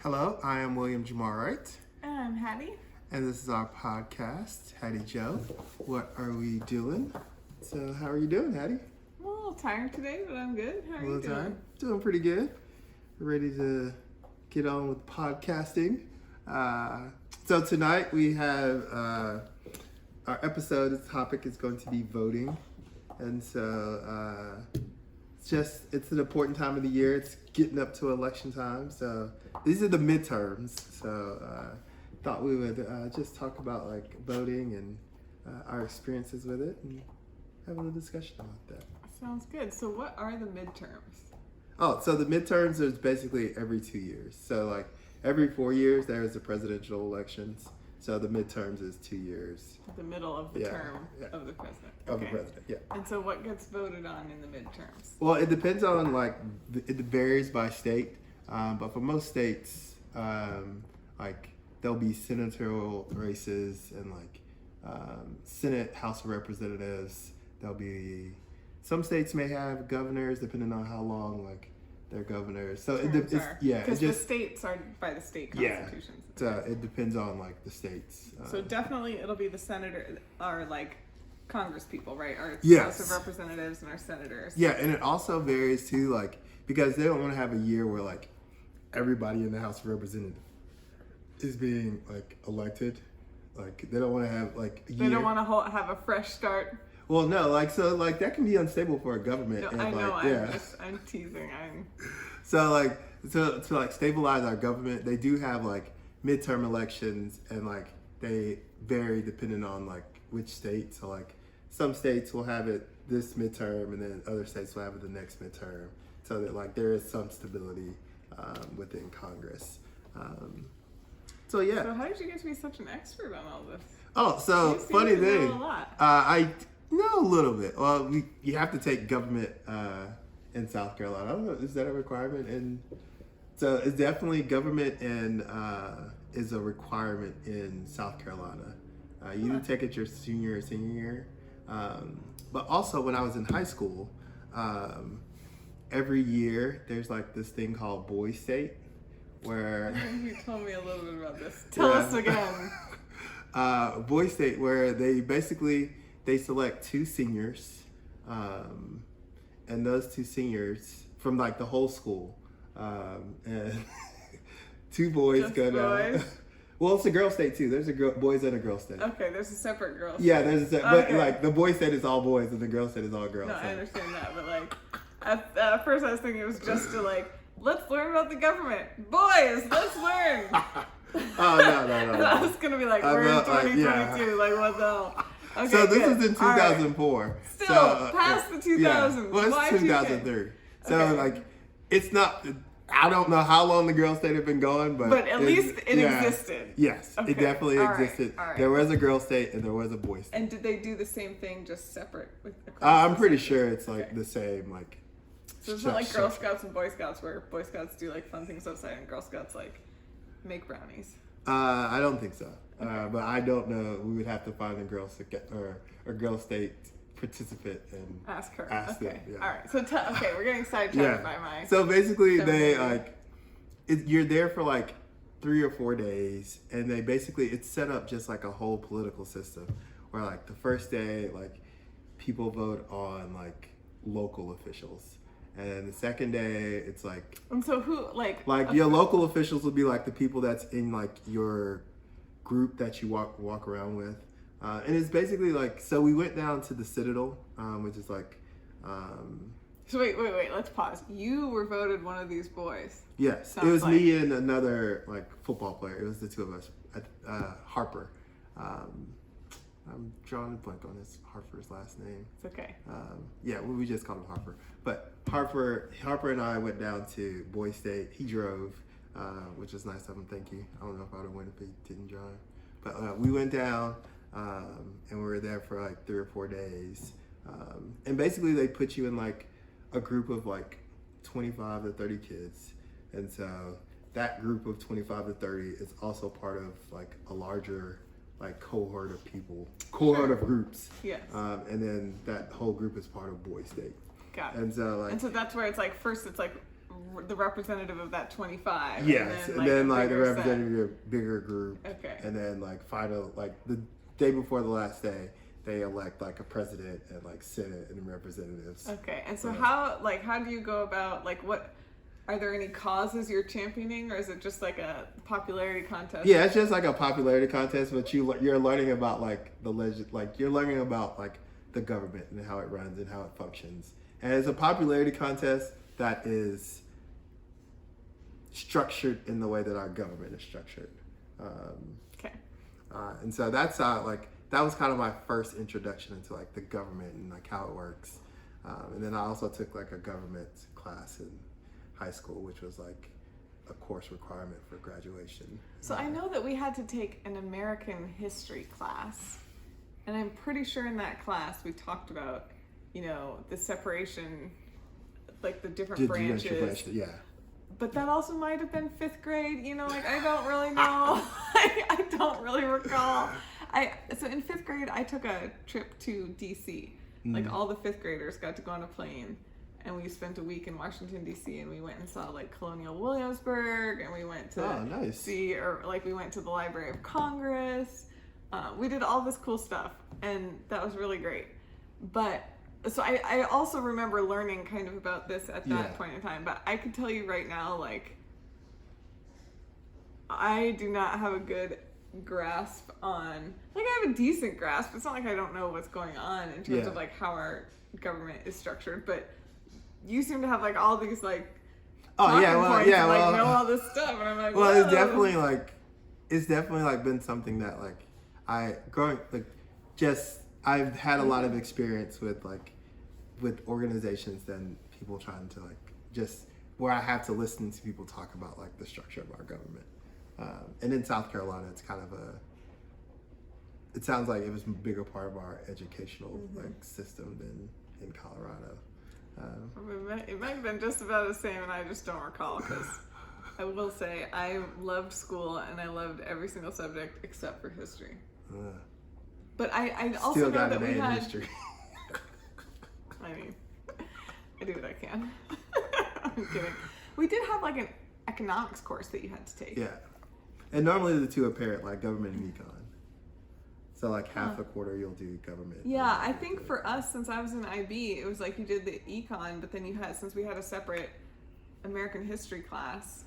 Hello, I am William Jamar Wright, And I'm Hattie. and this is our podcast, HattieJo. What are we doing? So, how are you doing, Hattie? I'm a little tired today, but I'm good. How are A you little doing? time? Doing pretty good. Ready to get on with podcasting. So tonight we have our episode. The topic is going to be voting, and so it's an important time of the year. It's getting up to election time, so these are the midterms. So thought we would just talk about like voting and our experiences with it, and have a little discussion about that. Sounds good. So what are the midterms? Oh, so the midterms is basically every 2 years. So like every 4 years there's the presidential elections. So the midterms is 2 years. The middle of the term of the president. Of the president, yeah. And so what gets voted on in the midterms? Well, it depends on it varies by state, but for most states, like there'll be senatorial races and like Senate, House of Representatives. There'll be some states may have governors depending on how long like their governors. So because the states are by the state constitutions. Yeah, so it depends on like the states. So definitely it'll be the senator or like Congress people, right? Our Yes. House of Representatives and our senators. Yeah, and it also varies too, like because they don't want to have a year where like everybody in the House of Representatives is being like elected. Like they don't want to have like a year. They don't want to have a fresh start. Well, no, like so, like that can be unstable for a government. No, and, I know. Like, I'm teasing. So like to like stabilize our government, they do have like midterm elections, and like they vary depending on like which state. So like some states will have it this midterm, and then other states will have it the next midterm, so that like there is some stability within Congress. So yeah. So how did you get to be such an expert on all this? Oh, so You seem funny to know thing. a lot. I know a little bit. Well, you have to take government in South Carolina. I don't know. Is that a requirement? And so it's definitely government and is a requirement in South Carolina. You do take it your senior year. But also when I was in high school, every year there's like this thing called Boys State, where you told me a little bit about this. Tell us again. Boys State, where they select two seniors, and those two seniors from like the whole school, and two boys Just go down. boys? Well, it's a girl state too. There's a boys and a girl state. Okay, there's a separate girl. Yeah, there's a but Okay. like the boy state is all boys and the girl state is all girls. No, so. I understand that, but like at first I was thinking it was just to like let's learn about the government, boys. Let's learn. Oh no. I was gonna be like, we're in 2022. Like what the hell? Okay, So this good. is in All right. 2004. Still, so, past the 2000s. Yeah. Well, Why it's 2K? 2003. So Okay. like, it's not. I don't know how long the girl state had been going, but at least it existed. Yes, Okay. it definitely All right. existed. All right. There was a girl state and there was a boy state. And did they do the same thing, just separate with? I'm pretty sure it's like the same. Like, So it's not like Girl Scouts and Boy Scouts, where Boy Scouts do like fun things outside and Girl Scouts like make brownies. I don't think so. But I don't know. We would have to find a girl state participant and Ask her. Ask okay. them, yeah. All right. So okay, we're getting sidetracked by my. So basically, they femininity. you're there for like 3 or 4 days, and it's set up just like a whole political system, where like the first day, like people vote on like local officials, and then the second day, it's like. And so who like? Your local officials will be like the people that's in like your group that you walk around with. And it's basically like, so we went down to the Citadel, which is like... So wait, let's pause. You were voted one of these boys. Yes, Sounds it was like. me and another like football player. It was the two of us. Harper. I'm drawing a blank on Harper's last name. It's okay. We just called him Harper. But Harper and I went down to Boys State. He drove, which was nice of him. Thank you. I don't know if I would have went if he didn't drive. But we went down, and we were there for like 3 or 4 days. And basically they put you in like a group of like 25 to 30 kids. And so that group of 25 to 30 is also part of like a larger like cohort of people, of groups. Yes. And then that whole group is part of Boys State. Got it. And so like, And so that's where it's like first it's like the representative of that 25. Yes, and then like the representative of a bigger group. Okay. And then like final, like the day before the last day, they elect like a president and like Senate and representatives. Okay, and so how do you go about, like, what, are there any causes you're championing, or is it just like a popularity contest? Yeah, it's just like a popularity contest, but you're learning about like you're learning about like the government and how it runs and how it functions. And it's a popularity contest that is structured in the way that our government is structured. Okay. And so that's that was kind of my first introduction into like the government and like how it works. And then I also took like a government class in high school, which was like a course requirement for graduation. So I know that we had to take an American history class, and I'm pretty sure in that class we talked about, the separation, like the different branches. Yeah. But that also might have been 5th grade, I don't really know. I don't really recall. So in 5th grade, I took a trip to DC. Like all the 5th graders got to go on a plane, and we spent a week in Washington DC, and we went and saw like Colonial Williamsburg, and we went to we went to the Library of Congress. We did all this cool stuff, and that was really great. But so I also remember learning kind of about this at that point in time, but I can tell you right now, like, I do not have a good grasp on, like, I have a decent grasp. It's not like I don't know what's going on in terms of like how our government is structured, but you seem to have like all these like know all this stuff, and I'm like, well, it's definitely like been something that like I've had a lot of experience with organizations than people trying to like just where I have to listen to people talk about like the structure of our government. And in South Carolina, it's kind of it sounds like it was a bigger part of our educational like system than in Colorado. It might have been just about the same, and I just don't recall, because I will say I loved school and I loved every single subject except for history. But I also still know got that we had history. I mean, I do what I can. I'm kidding. We did have like an economics course that you had to take. Yeah. And normally the two are paired, like government and econ. So like half a quarter you'll do government. Yeah, I think for us, since I was in IB, it was like you did the econ, but then since we had a separate American history class,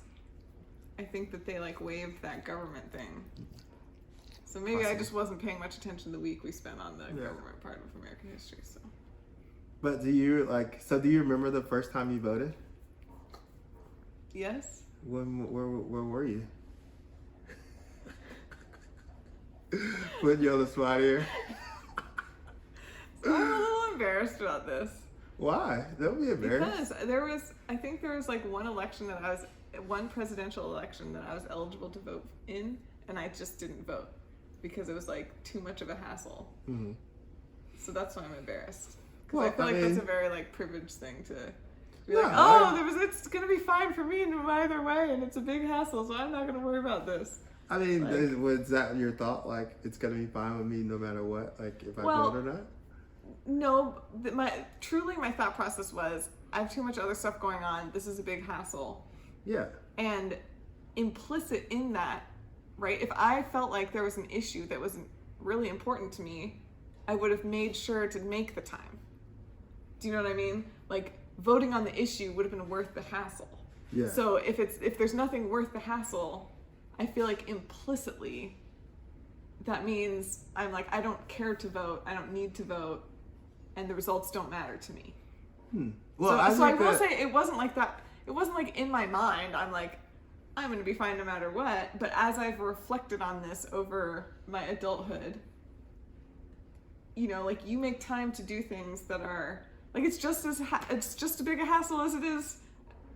I think that they like waived that government thing. So maybe I just wasn't paying much attention the week we spent on the government part of American history. So. But do you remember the first time you voted? Yes. Where were you? Putting you on the spot here. So I'm a little embarrassed about this. Why? Don't be embarrassed. Because I think there was like one presidential election that I was eligible to vote in, and I just didn't vote because it was like too much of a hassle. Mm-hmm. So that's why I'm embarrassed. Because I feel like that's a very like privileged thing to be it's gonna be fine for me either way, and it's a big hassle, so I'm not gonna worry about this. I mean, was that your thought? Like, it's gonna be fine with me no matter what, like if I vote or not? No, my thought process was, I have too much other stuff going on. This is a big hassle. Yeah. And implicit in that, right? If I felt like there was an issue that was really important to me, I would have made sure to make the time. Do you know what I mean? Like, voting on the issue would have been worth the hassle. Yeah. So if there's nothing worth the hassle, I feel like implicitly that means I'm like, I don't care to vote, I don't need to vote, and the results don't matter to me. Well, so I will say it wasn't like that. It wasn't like in my mind, I'm like, I'm going to be fine no matter what. But as I've reflected on this over my adulthood, like you make time to do things that are like, it's just as big a hassle as it is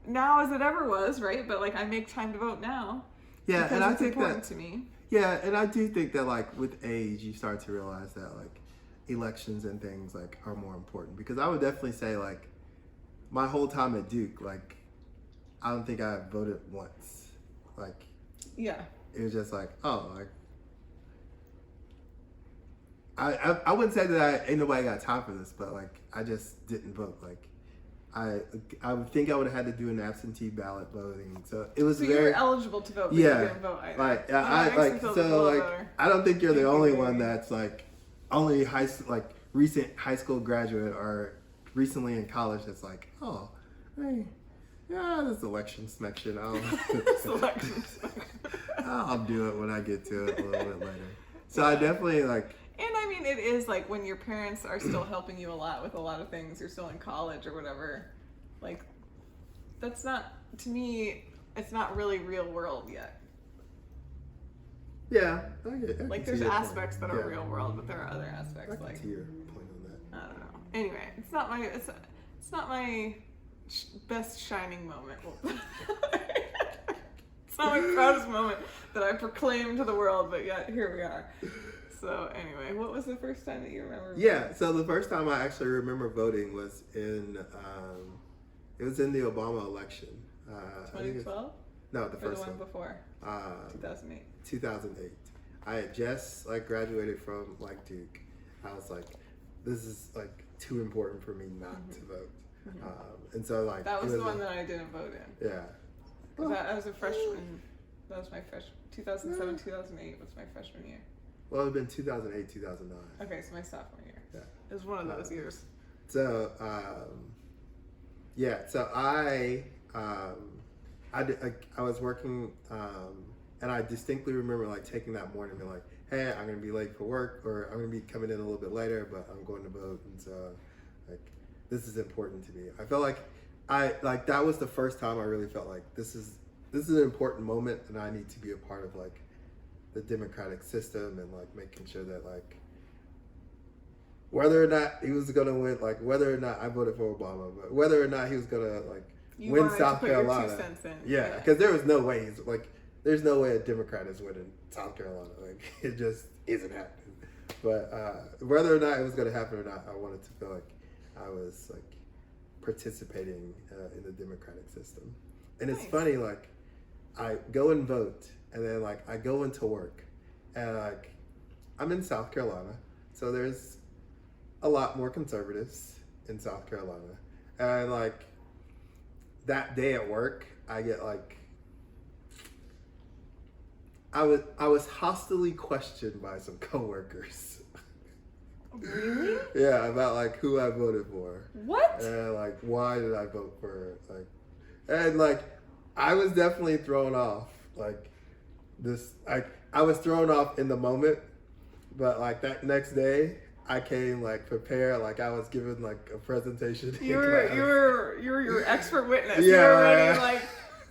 now as it ever was, right? But like I make time to vote now. Yeah, and I think important to me. Yeah, and I do think that like with age, you start to realize that like elections and things like are more important. Because I would definitely say like my whole time at Duke, like I don't think I voted once. Like, yeah, it was just like, I wouldn't say that ain't nobody got time for this, but like I just didn't vote. Like I would think I would have had to do an absentee ballot voting. So it was So very. you were eligible to vote, but you didn't vote either. Like Oh, that makes me feel a little better. I don't think you're the Thank you, only baby. one that's like only recent high school graduate or recently in college that's like, oh, hey, yeah, this election selection. Selections. I'll do it when I get to it a little bit later. So I definitely like. And I mean, it is like when your parents are still helping you a lot with a lot of things, you're still in college or whatever. Like, that's not, to me, it's not really real world yet. Yeah, I can Like, see there's your aspects point. that are Yeah. real world, but there are other aspects I can like see your point on that. I don't know. Anyway, it's not my best shining moment. It's not my proudest moment that I proclaim to the world, but yet here we are. So anyway, what was the first time that you remember? Yeah, so the first time I actually remember voting was in it was in the Obama election. 2012? No, the Or first the one one. before? 2008. 2008. I had just like graduated from like Duke. I was like, this is like too important for me not to vote. And so like That was the one that I didn't vote in. Yeah. I was a freshman. That was my freshman. 2007, 2008 was my freshman year. Well, it would have been 2008, 2009. Okay, so my sophomore year. Yeah. It was one of those years. So, yeah, so I was working, and I distinctly remember like taking that morning and being like, hey, I'm going to be late for work, or I'm going to be coming in a little bit later, but I'm going to vote. And so like, this is important to me. I felt like that was the first time I really felt like this is an important moment and I need to be a part of like the democratic system and like making sure that like whether or not he was gonna win, like whether or not I voted for Obama, but whether or not he was gonna like win South Carolina. Your 2 cents in. Yeah, because there was no way there's no way a Democrat is winning South Carolina. Like it just isn't happening. But whether or not it was gonna happen or not, I wanted to feel like I was like participating in the democratic system. And it's funny, like I go and vote, and then like I go into work, and like I'm in South Carolina, so there's a lot more conservatives in South Carolina, and like that day at work, I get like I was hostily questioned by some coworkers. Really? Yeah, about like who I voted for. What? And like why did I vote for like, and like I was definitely thrown off. Like this, I was thrown off in the moment, but like that next day, I came like prepared. Like I was given like a presentation. You were your expert witness. Yeah.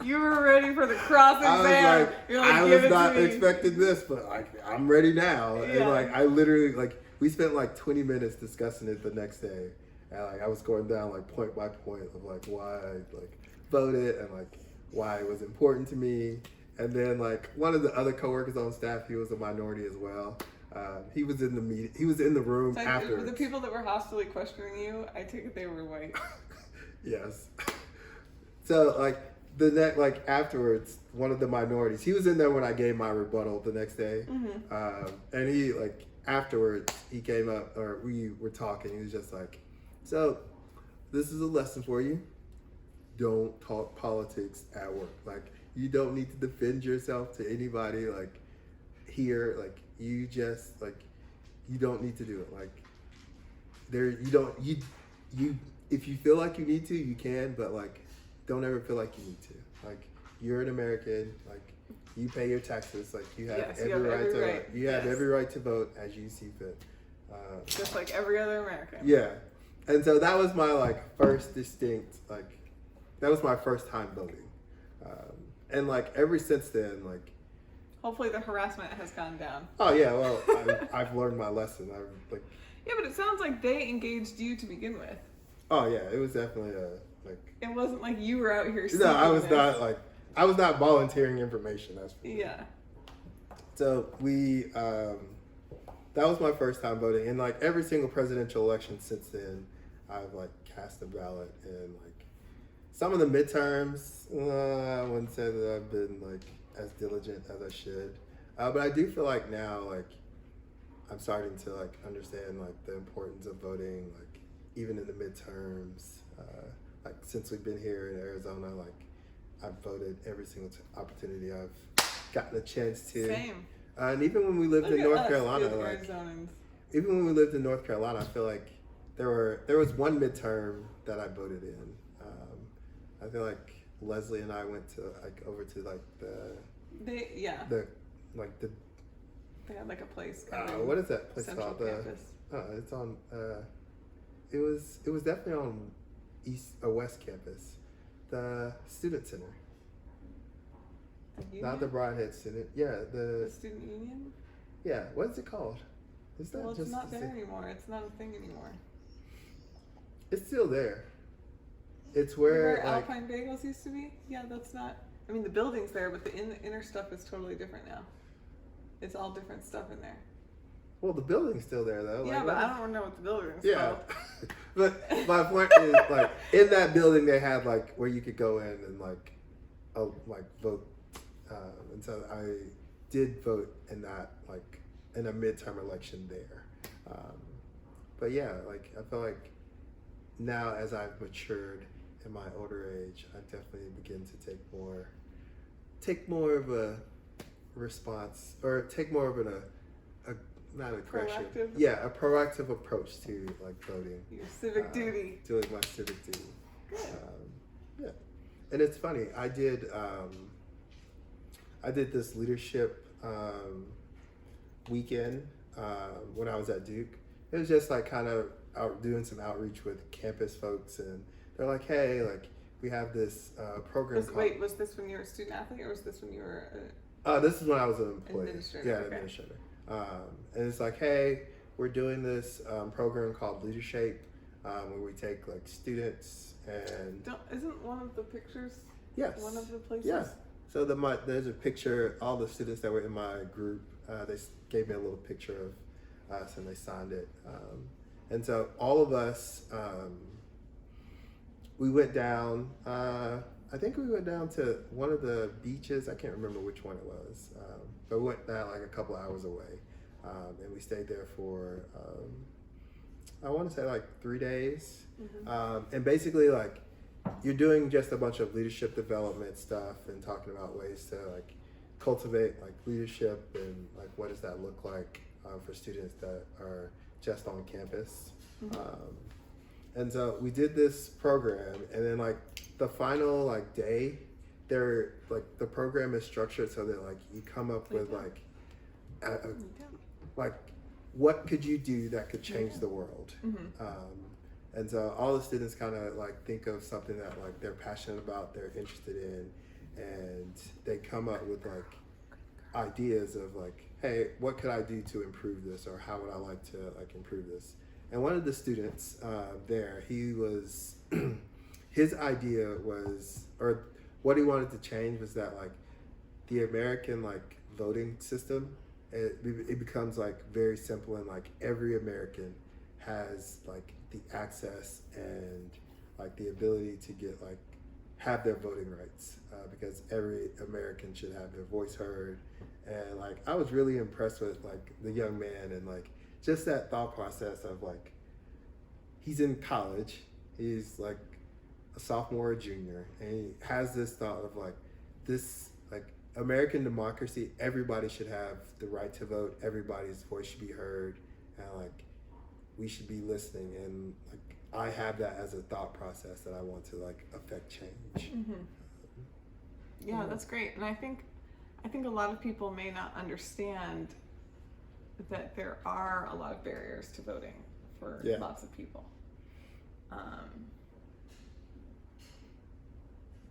You were ready for the cross exam. I was not expecting this, but like I'm ready now. Yeah. And like I literally like we spent like 20 minutes discussing it the next day, and like I was going down like point by point of like why I like voted and like why it was important to me. And then like one of the other coworkers on staff, he was a minority as well. He was in the meeting. He was in the room after. The people that were hostily questioning you, I take it they were white. Yes. So like the next, like afterwards, one of the minorities, he was in there when I gave my rebuttal the next day. And he like afterwards, he came up, or we were talking. He was just like, "So, this is a lesson for you. Don't talk politics at work. Like, you don't need to defend yourself to anybody. Like, here, like, you just like, you don't need to do it. Like, if you feel like you need to, you can, but like, don't ever feel like you need to. Like, you're an American. Like, you pay your taxes. Like, you have every right to vote as you see fit. Just like every other American. Yeah, and so that was my like first distinct like, that was my first time voting, and like ever since then like. Hopefully the harassment has gone down. Oh yeah, well I've learned my lesson. Yeah, but it sounds like they engaged you to begin with. Oh yeah, it was definitely It wasn't like you were out here. No, I was not volunteering information. That's for yeah. So we, that was my first time voting, and like every single presidential election since then, I've like cast a ballot, and like some of the midterms, I wouldn't say that I've been like as diligent as I should, but I do feel like now like I'm starting to like understand like the importance of voting, like even in the midterms. like since we've been here in Arizona, like I've voted every single opportunity I've gotten a chance to. Same. And even when we lived in North Carolina, like Arizonans. even when we lived in North Carolina, I feel like there was one midterm that I voted in. I feel like Leslie and I went to like over to like the They had like a place. What is that place Central called? Campus. It's on. It was definitely on West Campus, the Student Center, not the Broadhead Student. Yeah, the Student Union. Yeah, what is it called? Is that well, it's just not there anymore. It's not a thing anymore. It's still there. It's where like, Alpine Bagels used to be. Yeah, that's not. I mean, the building's there, but the inner stuff is totally different now. It's all different stuff in there. Well, the building's still there though. Yeah, like, but I don't know what the building's yeah. called. But my point is, like, in that building, they had like where you could go in and like vote, and so I did vote in that, like in a midterm election there. But yeah, like I feel like now as I've matured in my older age, I definitely begin to take more of a response, or take more of not aggression. Yeah, a proactive approach to like voting. Your civic duty. Doing my civic duty. Good. Yeah, and it's funny. I did this leadership weekend when I was at Duke. It was just like kind of doing some outreach with campus folks, and they're like, "Hey, like we have this program." Was this when you were a student athlete, or was this when you were? This is when I was an employee. Administrator. Yeah, okay. administrator. And it's like, hey, we're doing this program called Leadership, where we take like students and. Isn't one of the pictures? Yes. One of the places. Yeah. So there's a picture. All the students that were in my group, they gave me a little picture of us, and they signed it. And so all of us, we went down. I think we went down to one of the beaches. I can't remember which one it was, but we went down like a couple hours away, and we stayed there for I want to say like 3 days. Mm-hmm. And basically like you're doing just a bunch of leadership development stuff and talking about ways to like cultivate like leadership, and like what does that look like for students that are just on campus. Mm-hmm. And so we did this program, and then like the final like day, they're like the program is structured so that like you come up with like like what could you do that could change the world. Mm-hmm. And so all the students kind of like think of something that like they're passionate about, they're interested in, and they come up with like ideas of like, hey, what could I do to improve this, or how would I like to like improve this. And one of the students there, he was, his idea was, or what he wanted to change was that like the American like voting system, it becomes like very simple, and like every American has like the access and like the ability to get like have their voting rights, because every American should have their voice heard. And like I was really impressed with like the young man, and like just that thought process of like, he's in college, he's like a sophomore or junior, and he has this thought of like, this like American democracy, everybody should have the right to vote, everybody's voice should be heard, and like we should be listening. And like I have that as a thought process that I want to like affect change. Mm-hmm. Yeah, that's great. And I think a lot of people may not understand that there are a lot of barriers to voting for lots of people.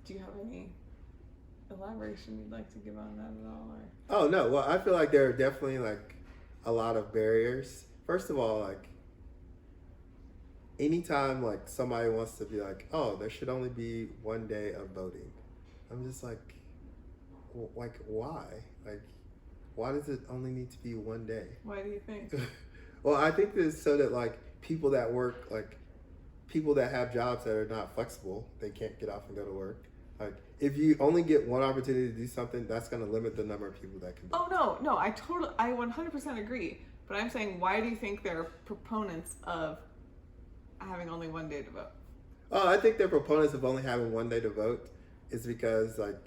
Do you have any elaboration you'd like to give on that at all? Or? Oh no, well I feel like there are definitely like a lot of barriers. First of all, like anytime like somebody wants to be like, oh, there should only be one day of voting, I'm just like why? Like, why does it only need to be one day? Why do you think? Well, I think it's so that like people that work, like people that have jobs that are not flexible, they can't get off and go to work. Like if you only get one opportunity to do something, that's going to limit the number of people that can vote. Oh no, I 100% agree. But I'm saying, why do you think there are proponents of having only one day to vote? Oh, I think they're proponents of only having one day to vote is because like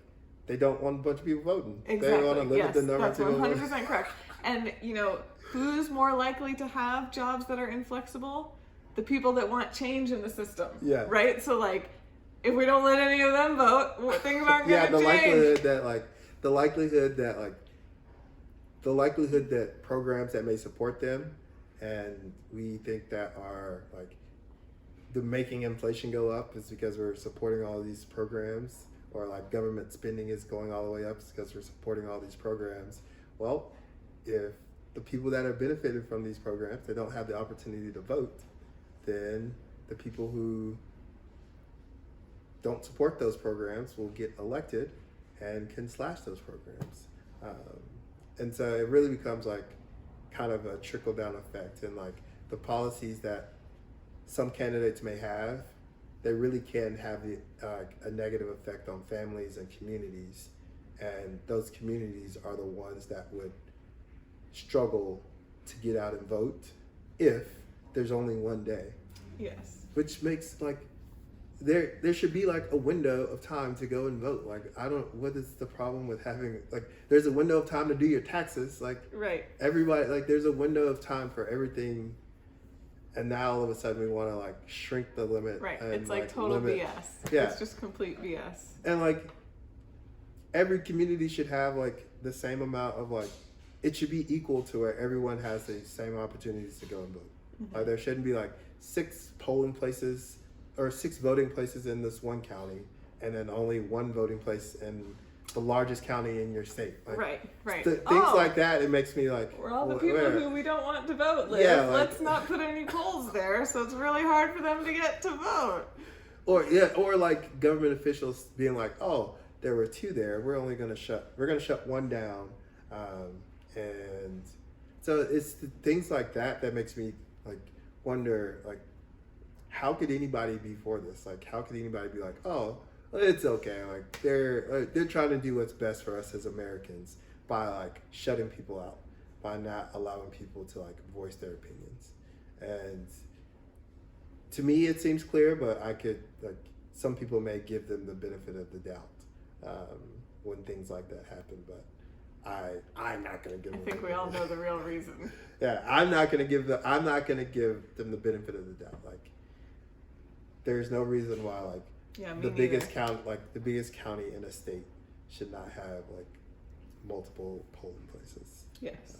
they don't want a bunch of people voting. Exactly. They want to limit Yes, the number that's of people 100% correct. And who's more likely to have jobs that are inflexible? The people that want change in the system. Yeah. Right. So like, if we don't let any of them vote, things aren't going to the change. the likelihood that programs that may support them, and we think that are like the making inflation go up is because we're supporting all these programs, or like government spending is going all the way up because we're supporting all these programs. Well, if the people that are benefited from these programs, they don't have the opportunity to vote, then the people who don't support those programs will get elected and can slash those programs. And so it really becomes like kind of a trickle down effect, and like the policies that some candidates may have, they really can have a negative effect on families and communities. And those communities are the ones that would struggle to get out and vote if there's only one day. Yes. Which makes like, there should be like a window of time to go and vote. Like, what is the problem with having, like, there's a window of time to do your taxes. Like, right. Everybody, like, there's a window of time for everything. And now all of a sudden we want to like shrink the limit. Right. And, it's like total limit. BS. Yeah. It's just complete BS. And like every community should have like the same amount of like, it should be equal to where everyone has the same opportunities to go and vote. Mm-hmm. Like there shouldn't be like 6 polling places or 6 voting places in this one county, and then only 1 voting place in the largest county in your state. Like, right. Things like that, it makes me like, we're all the people who we don't want to vote. Liz. Yeah, let's not put any polls there, so it's really hard for them to get to vote. Or like government officials being like, oh, there were 2 there. We're gonna shut 1 down, and so it's the things like that that makes me like wonder like, how could anybody be for this? Like, how could anybody be like, oh, it's okay. Like they're trying to do what's best for us as Americans by like shutting people out, by not allowing people to like voice their opinions. And to me, it seems clear, but I could like some people may give them the benefit of the doubt when things like that happen. But I'm not gonna give. I think we all know the real reason. Yeah, I'm not gonna give them the benefit of the doubt. Like, there's no reason why like. Yeah, the biggest county in a state should not have like multiple polling places. Yes.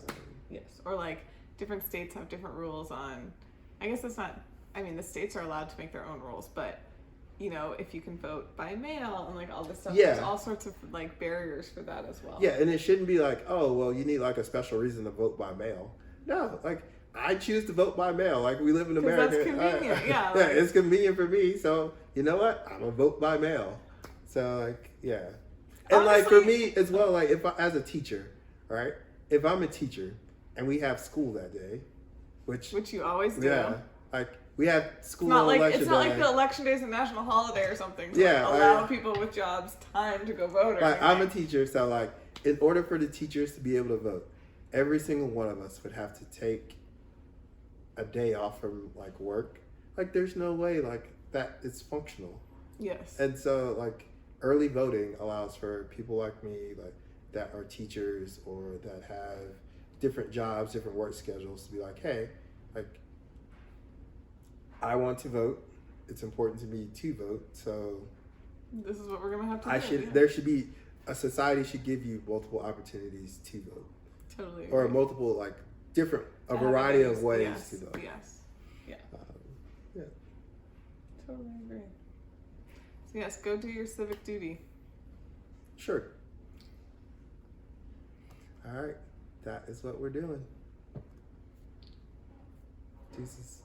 Yes. Or like different states have different rules on, I guess it's not, I mean, the states are allowed to make their own rules, but if you can vote by mail and like all this stuff, there's all sorts of like barriers for that as well. Yeah. And it shouldn't be like, oh, well, you need like a special reason to vote by mail. No, like I choose to vote by mail. Like we live in America. That's convenient. Yeah. Yeah, it's convenient for me. So you know what? I'm gonna vote by mail. So like, yeah. And honestly, like for me as well, like as a teacher, right? If I'm a teacher and we have school that day, which you always do. Yeah. Like we have school on election day. It's not like the election day is a national holiday or something. To allow people with jobs time to go vote. I'm a teacher, so like in order for the teachers to be able to vote, every single one of us would have to take a day off from like work. Like there's no way like that it's functional. Yes. And so like early voting allows for people like me, like that are teachers or that have different jobs, different work schedules, to be like, hey, like I want to vote. It's important to me to vote. So this is what we're gonna have to do. There should be a society should give you multiple opportunities to vote. Totally. Or multiple like a variety of ways to vote. Yes. Yeah. Yeah. Totally agree. So yes, go do your civic duty. Sure. All right. That is what we're doing. Jesus.